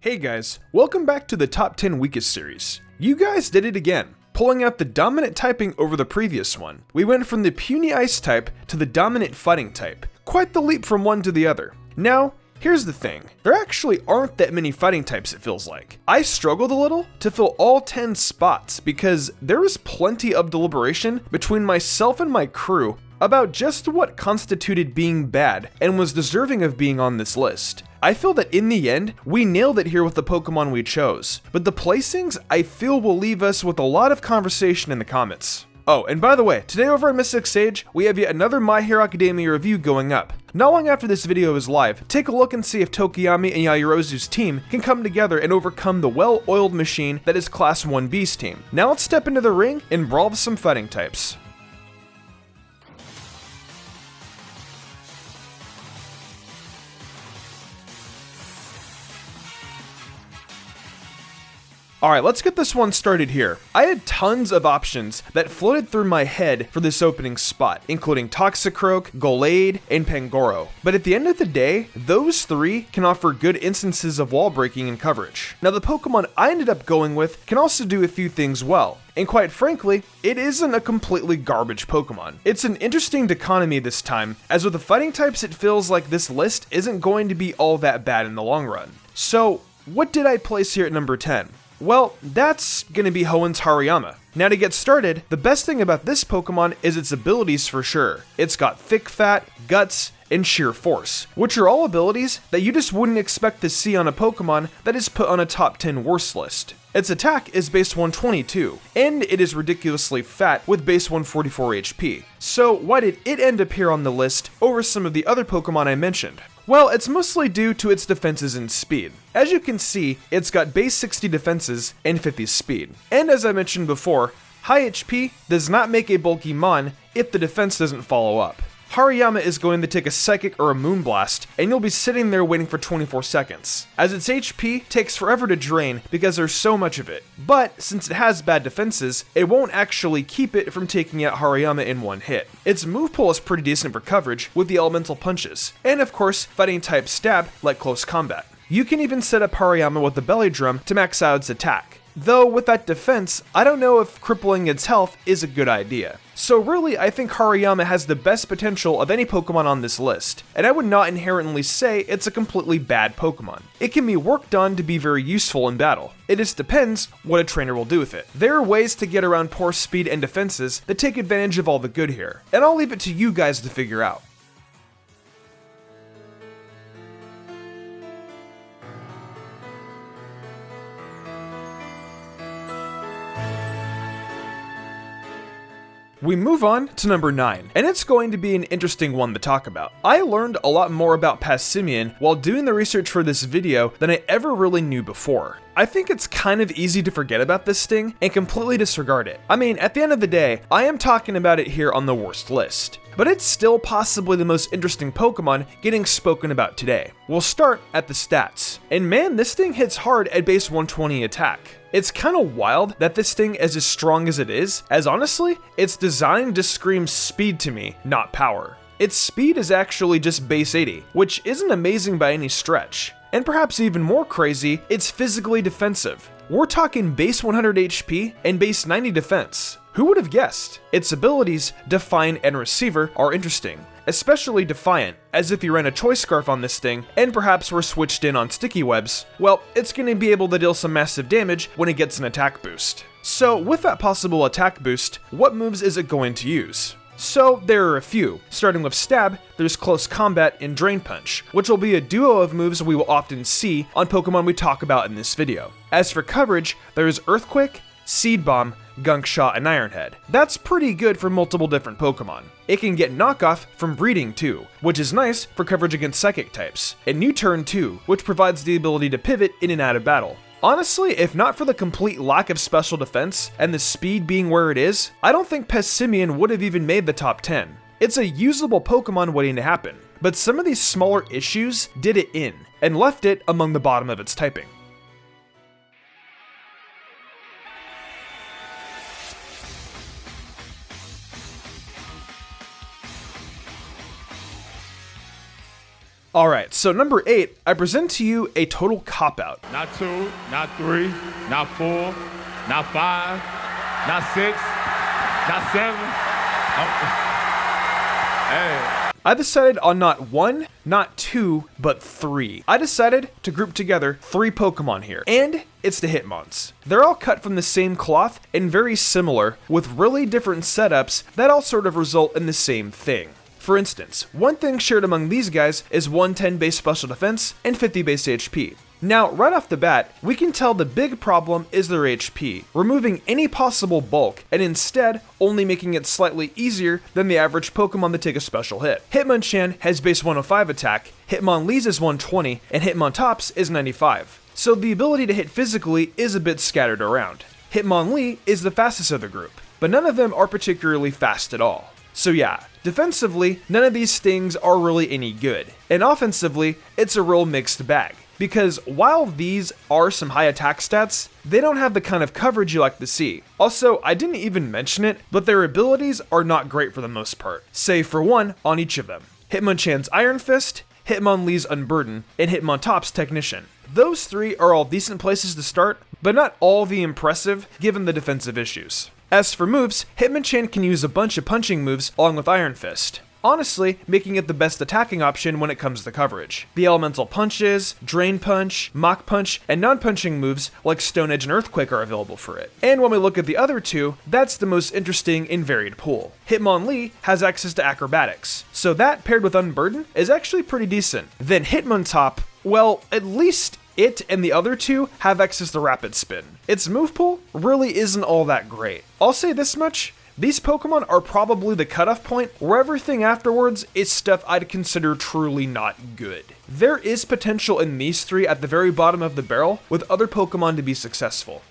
Hey guys, welcome back to the Top 10 Weakest series. You guys did it again, pulling out the dominant typing over the previous one. We went from the puny ice type to the dominant fighting type. Quite the leap from one to the other. Now, here's the thing. There actually aren't that many fighting types, it feels like. I struggled a little to fill all 10 spots because there was plenty of deliberation between myself and my crew about just what constituted being bad and was deserving of being on this list. I feel that in the end, we nailed it here with the Pokemon we chose, but the placings I feel will leave us with a lot of conversation in the comments. Oh, and by the way, today over at MysticSage, we have yet another My Hero Academia review going up. Not long after this video is live, take a look and see if Tokiyami and Yaoyorozu's team can come together and overcome the well-oiled machine that is Class 1B's team. Now let's step into the ring and brawl with some fighting types. Alright, let's get this one started here. I had tons of options that floated through my head for this opening spot, including Toxicroak, Gallade, and Pangoro. But at the end of the day, those three can offer good instances of wall breaking and coverage. Now the Pokemon I ended up going with can also do a few things well. And quite frankly, it isn't a completely garbage Pokemon. It's an interesting dichotomy this time, as with the fighting types it feels like this list isn't going to be all that bad in the long run. So, what did I place here at number 10? Well, that's gonna be Honeharuyama. Now to get started, the best thing about this Pokemon is its abilities for sure. It's got thick fat, guts, and sheer force, which are all abilities that you just wouldn't expect to see on a Pokemon that is put on a top 10 worst list. Its attack is base 122, and it is ridiculously fat with base 144 HP. So why did it end up here on the list over some of the other Pokemon I mentioned? Well, it's mostly due to its defenses and speed. As you can see, it's got base 60 defenses and 50 speed. And as I mentioned before, high HP does not make a bulky mon if the defense doesn't follow up. Haruyama is going to take a Psychic or a Moonblast, and you'll be sitting there waiting for 24 seconds, as its HP takes forever to drain because there's so much of it. But since it has bad defenses, it won't actually keep it from taking out Haruyama in one hit. Its move pool is pretty decent for coverage with the elemental punches, and of course, fighting type stab like close combat. You can even set up Haruyama with the belly drum to max out its attack. Though with that defense, I don't know if crippling its health is a good idea. So really, I think Haruyama has the best potential of any Pokemon on this list, and I would not inherently say it's a completely bad Pokemon. It can be worked on to be very useful in battle. It just depends what a trainer will do with it. There are ways to get around poor speed and defenses that take advantage of all the good here, and I'll leave it to you guys to figure out. We move on to number 9, and it's going to be an interesting one to talk about. I learned a lot more about Passimian while doing the research for this video than I ever really knew before. I think it's kind of easy to forget about this thing and completely disregard it. I mean, at the end of the day, I am talking about it here on the worst list. But it's still possibly the most interesting Pokemon getting spoken about today. We'll start at the stats. And man, this thing hits hard at base 120 attack. It's kinda wild that this thing is as strong as it is, as honestly, it's designed to scream speed to me, not power. Its speed is actually just base 80, which isn't amazing by any stretch. And perhaps even more crazy, it's physically defensive. We're talking base 100 HP and base 90 defense. Who would have guessed? Its abilities, Defiant and Receiver, are interesting, especially Defiant, as if you ran a Choice Scarf on this thing, and perhaps were switched in on Sticky Webs, well, it's going to be able to deal some massive damage when it gets an attack boost. So with that possible attack boost, what moves is it going to use? So there are a few. Starting with Stab, there's Close Combat and Drain Punch, which will be a duo of moves we will often see on Pokemon we talk about in this video. As for coverage, there's Earthquake, Seed Bomb, Gunk Shot, and Iron Head. That's pretty good for multiple different Pokemon. It can get knockoff from breeding too, which is nice for coverage against Psychic types, and U-Turn too, which provides the ability to pivot in and out of battle. Honestly, if not for the complete lack of special defense and the speed being where it is, I don't think Passimian would have even made the top 10. It's a usable Pokemon waiting to happen, but some of these smaller issues did it in, and left it among the bottom of its typing. Alright, so number 8, I present to you a total cop-out. Not 2, not 3, not 4, not 5, not 6, not 7. Hey. I decided on not 1, not 2, but 3. I decided to group together 3 Pokemon here, and it's the Hitmons. They're all cut from the same cloth and very similar, with really different setups that all sort of result in the same thing. For instance, one thing shared among these guys is 110 base special defense and 50 base HP. Now, right off the bat, we can tell the big problem is their HP, removing any possible bulk and instead only making it slightly easier than the average Pokemon to take a special hit. Hitmonchan has base 105 attack, Hitmonlee's is 120, and Hitmontop's is 95. So the ability to hit physically is a bit scattered around. Hitmonlee is the fastest of the group, but none of them are particularly fast at all. So yeah, defensively, none of these things are really any good, and offensively, it's a real mixed bag. Because while these are some high attack stats, they don't have the kind of coverage you like to see. Also, I didn't even mention it, but their abilities are not great for the most part, save for one on each of them. Hitmonchan's Iron Fist, Hitmonlee's Unburden, and Hitmontop's Technician. Those 3 are all decent places to start, but not all the impressive given the defensive issues. As for moves, Hitmonchan can use a bunch of punching moves along with Iron Fist, honestly making it the best attacking option when it comes to coverage. The elemental punches, Drain Punch, Mach Punch, and non-punching moves like Stone Edge and Earthquake are available for it. And when we look at the other 2, that's the most interesting and varied pool. Hitmonlee has access to Acrobatics, so that paired with Unburden is actually pretty decent. Then Hitmontop, well, at least it and the other 2 have access to Rapid Spin. Its move pool really isn't all that great. I'll say this much, these Pokemon are probably the cutoff point where everything afterwards is stuff I'd consider truly not good. There is potential in these 3 at the very bottom of the barrel with other Pokemon to be successful.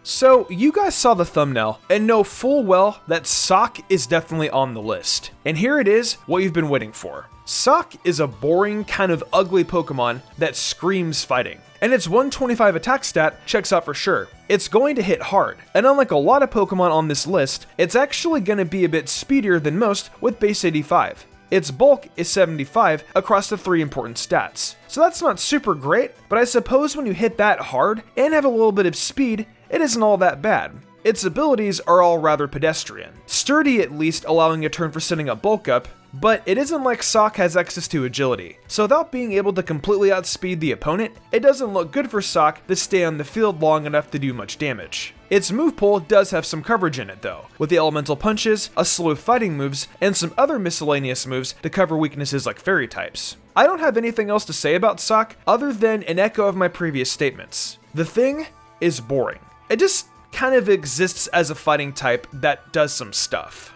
So, you guys saw the thumbnail and know full well that Sock is definitely on the list. And here it is, what you've been waiting for. Sock is a boring, kind of ugly Pokemon that screams fighting. And its 125 attack stat checks out for sure. It's going to hit hard, and unlike a lot of Pokemon on this list, it's actually going to be a bit speedier than most with base 85. Its bulk is 75 across the 3 important stats. So that's not super great, but I suppose when you hit that hard and have a little bit of speed, it isn't all that bad. Its abilities are all rather pedestrian. Sturdy at least, allowing a turn for setting up bulk up, but it isn't like Sock has access to agility. So without being able to completely outspeed the opponent, it doesn't look good for Sock to stay on the field long enough to do much damage. Its move pool does have some coverage in it though, with the elemental punches, a slew of fighting moves, and some other miscellaneous moves to cover weaknesses like fairy types. I don't have anything else to say about Sock other than an echo of my previous statements. The thing is boring. It just kind of exists as a fighting type that does some stuff.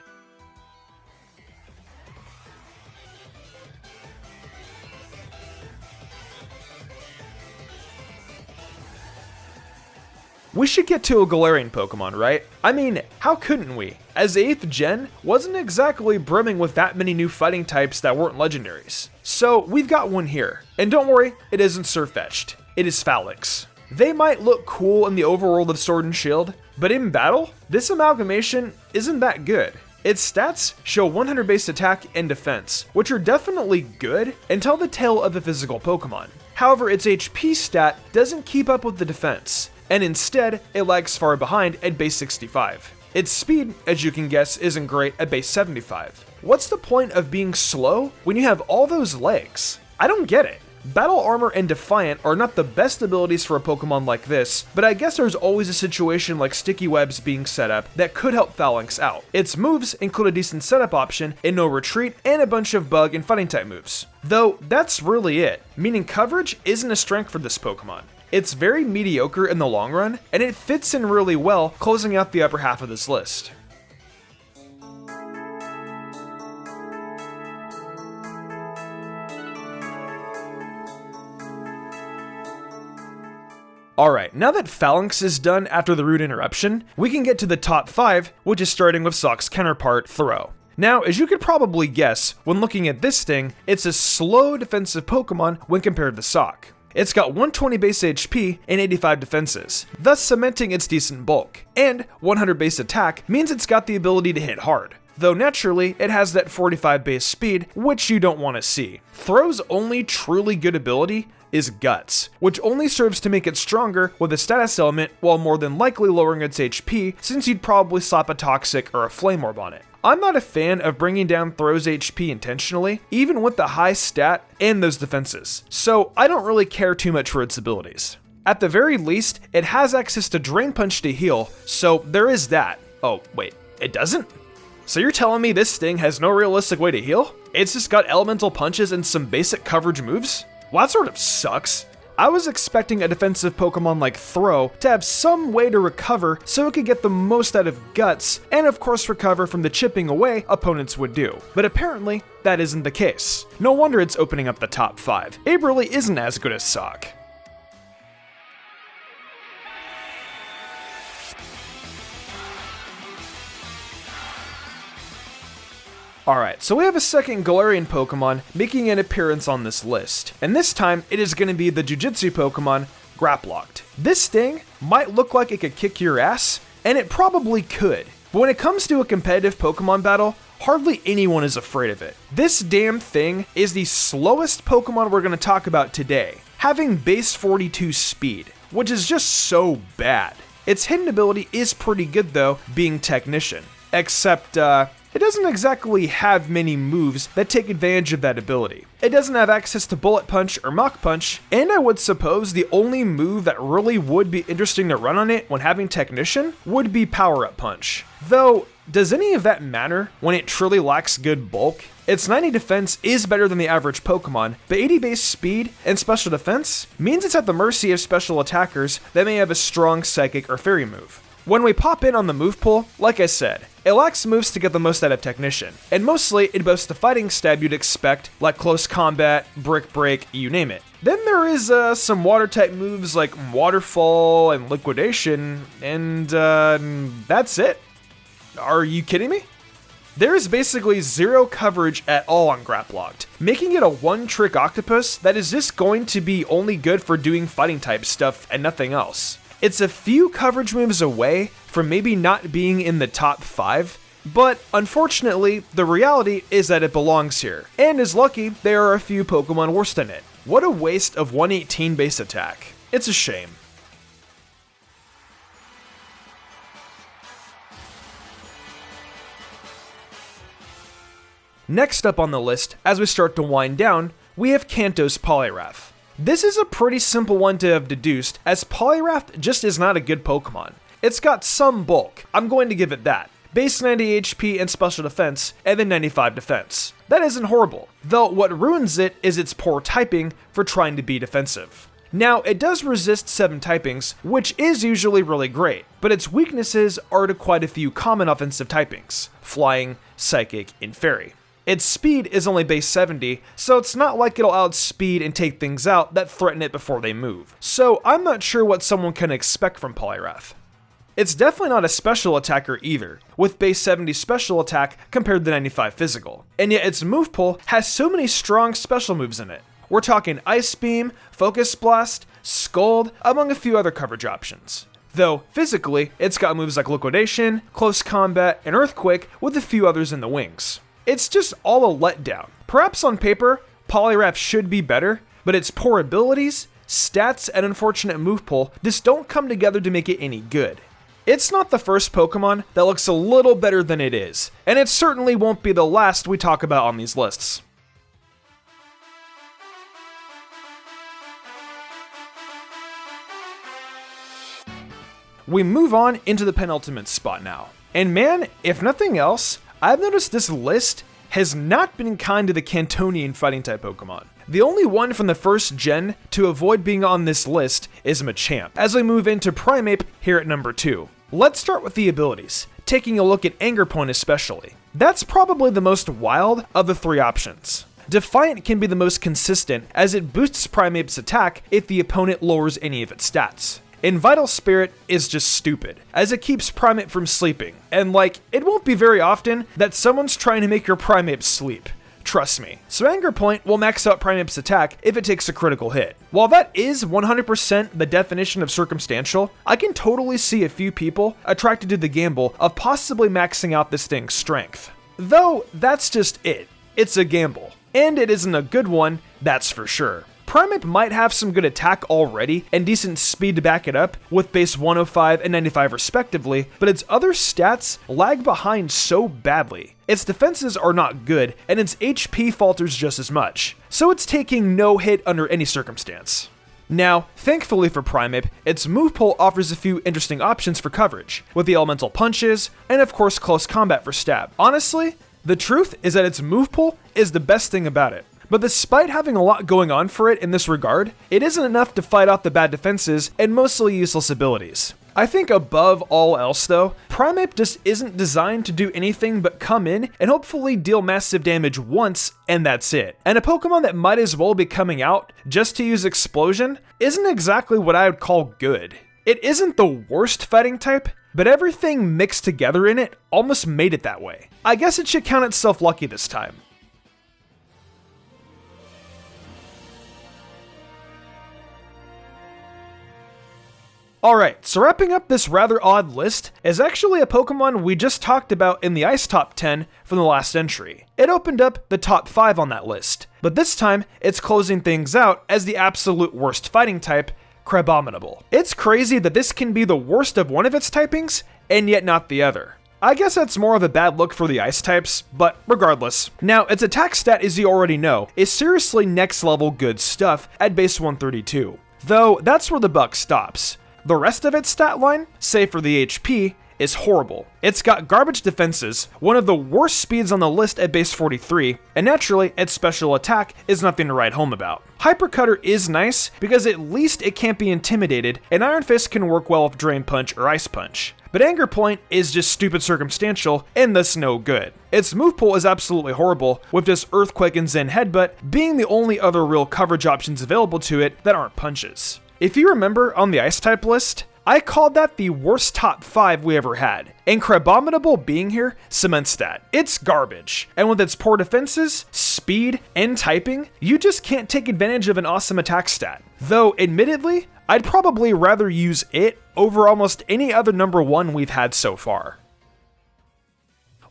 We should get to a Galarian Pokemon, right? I mean, how couldn't we? As 8th gen wasn't exactly brimming with that many new fighting types that weren't legendaries. So we've got one here. And don't worry, it isn't Surfetched. It is Phalanx. They might look cool in the overworld of Sword and Shield, but in battle, this amalgamation isn't that good. Its stats show 100 base attack and defense, which are definitely good and tell the tale of the physical Pokemon. However, its HP stat doesn't keep up with the defense, and instead, it lags far behind at base 65. Its speed, as you can guess, isn't great at base 75. What's the point of being slow when you have all those legs? I don't get it. Battle Armor and Defiant are not the best abilities for a Pokemon like this, but I guess there's always a situation like Sticky Webs being set up that could help Phalanx out. Its moves include a decent setup option in No Retreat and a bunch of bug and fighting type moves. Though that's really it, meaning coverage isn't a strength for this Pokemon. It's very mediocre in the long run, and it fits in really well closing out the upper half of this list. Alright, now that Phalanx is done after the rude interruption, we can get to the top 5, which is starting with Sock's counterpart, Throh. Now, as you could probably guess, when looking at this thing, it's a slow defensive Pokemon when compared to Sock. It's got 120 base HP and 85 defenses, thus cementing its decent bulk. And 100 base attack means it's got the ability to hit hard. Though naturally, it has that 45 base speed, which you don't want to see. Throw's only truly good ability is Guts, which only serves to make it stronger with a status element while more than likely lowering its HP, since you'd probably slap a Toxic or a Flame Orb on it. I'm not a fan of bringing down Throw's HP intentionally, even with the high stat and those defenses, so I don't really care too much for its abilities. At the very least, it has access to Drain Punch to heal, so there is that. Oh, wait, it doesn't? So you're telling me this thing has no realistic way to heal? It's just got elemental punches and some basic coverage moves? Well, that sort of sucks. I was expecting a defensive Pokemon like Throw to have some way to recover so it could get the most out of Guts, and of course recover from the chipping away opponents would do. But apparently, that isn't the case. No wonder it's opening up the top 5. It really isn't as good as Sock. Alright, so we have a second Galarian Pokemon making an appearance on this list, and this time it is going to be the Jiu-Jitsu Pokemon, Graplock. This thing might look like it could kick your ass, and it probably could, but when it comes to a competitive Pokemon battle, hardly anyone is afraid of it. This damn thing is the slowest Pokemon we're going to talk about today, having base 42 speed, which is just so bad. Its hidden ability is pretty good though, being Technician, except it doesn't exactly have many moves that take advantage of that ability. It doesn't have access to Bullet Punch or Mach Punch, and I would suppose the only move that really would be interesting to run on it when having Technician would be Power Up Punch. Though, does any of that matter when it truly lacks good bulk? Its 90 defense is better than the average Pokemon, but 80 base speed and special defense means it's at the mercy of special attackers that may have a strong Psychic or Fairy move. When we pop in on the move pool, like I said, it lacks moves to get the most out of Technician, and mostly it boasts the fighting stab you'd expect, like Close Combat, Brick Break, you name it. Then there is some water-type moves like Waterfall and Liquidation, and that's it. Are you kidding me? There is basically zero coverage at all on Graplock, making it a one-trick octopus that is just going to be only good for doing fighting-type stuff and nothing else. It's a few coverage moves away from maybe not being in the top 5, but unfortunately, the reality is that it belongs here, and is lucky there are a few Pokemon worse than it. What a waste of 118 base attack. It's a shame. Next up on the list, as we start to wind down, we have Kanto's Polyrath. This is a pretty simple one to have deduced, as Polyrath just is not a good Pokemon. It's got some bulk, I'm going to give it that. Base 90 HP and special defense, and then 95 defense. That isn't horrible, though what ruins it is its poor typing for trying to be defensive. Now, it does resist 7 typings, which is usually really great, but its weaknesses are to quite a few common offensive typings: Flying, Psychic, and Fairy. Its speed is only base 70, so it's not like it'll outspeed and take things out that threaten it before they move. So I'm not sure what someone can expect from Polyrath. It's definitely not a special attacker either, with base 70 special attack compared to 95 physical. And yet its move pool has so many strong special moves in it. We're talking Ice Beam, Focus Blast, Scald, among a few other coverage options. Though, physically, it's got moves like Liquidation, Close Combat, and Earthquake, with a few others in the wings. It's just all a letdown. Perhaps on paper, Polyrath should be better, but its poor abilities, stats, and unfortunate move pool just don't come together to make it any good. It's not the first Pokemon that looks a little better than it is, and it certainly won't be the last we talk about on these lists. We move on into the penultimate spot now. And man, if nothing else, I've noticed this list has not been kind to the Cantonian fighting-type Pokemon. The only one from the first gen to avoid being on this list is Machamp, as we move into Primeape here at number 2. Let's start with the abilities, taking a look at Anger Point especially. That's probably the most wild of the 3 options. Defiant can be the most consistent, as it boosts Primeape's attack if the opponent lowers any of its stats. And Vital Spirit is just stupid, as it keeps Primeape from sleeping, and it won't be very often that someone's trying to make your Primeape sleep. trust me. So Anger Point will max out Primeape's attack if it takes a critical hit. While that is 100% the definition of circumstantial, I can totally see a few people attracted to the gamble of possibly maxing out this thing's strength. Though, that's just it. It's a gamble. And it isn't a good one, that's for sure. Primeape might have some good attack already and decent speed to back it up, with base 105 and 95 respectively, but its other stats lag behind so badly. Its defenses are not good, and its HP falters just as much, so it's taking no hit under any circumstance. Now, thankfully for Primeape, its move pool offers a few interesting options for coverage, with the elemental punches, and of course close combat for stab. Honestly, the truth is that its move pool is the best thing about it. But despite having a lot going on for it in this regard, it isn't enough to fight off the bad defenses and mostly useless abilities. I think above all else though, Primeape just isn't designed to do anything but come in and hopefully deal massive damage once, and that's it. And a Pokemon that might as well be coming out just to use Explosion isn't exactly what I would call good. It isn't the worst fighting type, but everything mixed together in it almost made it that way. I guess it should count itself lucky this time. Alright, so wrapping up this rather odd list is actually a Pokemon we just talked about in the Ice Top 10 from the last entry. It opened up the top 5 on that list, but this time it's closing things out as the absolute worst fighting type, Crabominable. It's crazy that this can be the worst of one of its typings, and yet not the other. I guess that's more of a bad look for the ice types, but regardless. Now, its attack stat, as you already know, is seriously next level good stuff at base 132. Though, that's where the buck stops. The rest of its stat line, save for the HP, is horrible. It's got garbage defenses, one of the worst speeds on the list at base 43, and naturally, its special attack is nothing to write home about. Hyper Cutter is nice, because at least it can't be intimidated, and Iron Fist can work well with Drain Punch or Ice Punch. But Anger Point is just stupid circumstantial, and thus no good. Its move pool is absolutely horrible, with just Earthquake and Zen Headbutt being the only other real coverage options available to it that aren't punches. If you remember on the Ice type list, I called that the worst top 5 we ever had, and Crabominable being here cements that. It's garbage, and with its poor defenses, speed, and typing, you just can't take advantage of an awesome attack stat. Though, admittedly, I'd probably rather use it over almost any other number 1 we've had so far.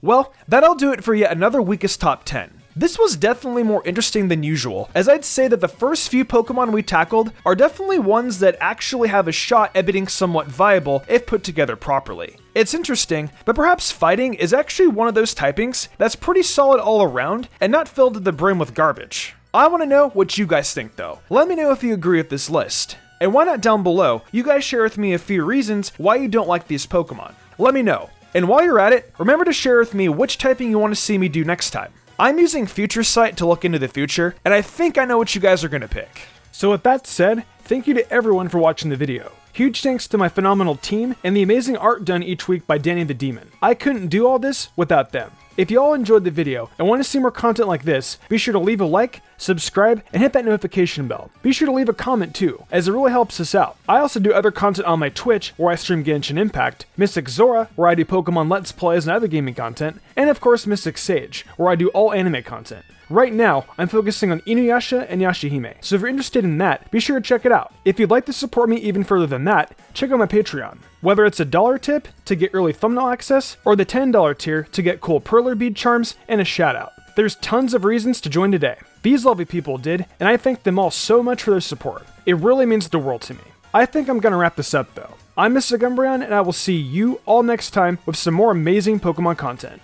Well, that'll do it for yet another weakest top 10. This was definitely more interesting than usual, as I'd say that the first few Pokemon we tackled are definitely ones that actually have a shot at being somewhat viable if put together properly. It's interesting, but perhaps fighting is actually one of those typings that's pretty solid all around and not filled to the brim with garbage. I want to know what you guys think though. Let me know if you agree with this list. And why not down below, you guys share with me a few reasons why you don't like these Pokemon. Let me know. And while you're at it, remember to share with me which typing you want to see me do next time. I'm using Future Sight to look into the future, and I think I know what you guys are going to pick. So with that said, thank you to everyone for watching the video. Huge thanks to my phenomenal team and the amazing art done each week by Danny the Demon. I couldn't do all this without them. If you all enjoyed the video and want to see more content like this, be sure to leave a like, subscribe, and hit that notification bell. Be sure to leave a comment too, as it really helps us out. I also do other content on my Twitch, where I stream Genshin Impact, Mystic Zora, where I do Pokemon Let's Plays and other gaming content, and of course MysticSage, where I do all anime content. Right now, I'm focusing on Inuyasha and Yashahime, so if you're interested in that, be sure to check it out. If you'd like to support me even further than that, check out my Patreon. Whether it's a $1 tip to get early thumbnail access, or the $10 tier to get cool perler bead charms and a shout out. There's tons of reasons to join today. These lovely people did, and I thank them all so much for their support. It really means the world to me. I think I'm gonna wrap this up though. I'm Mr. Gumbrian, and I will see you all next time with some more amazing Pokemon content.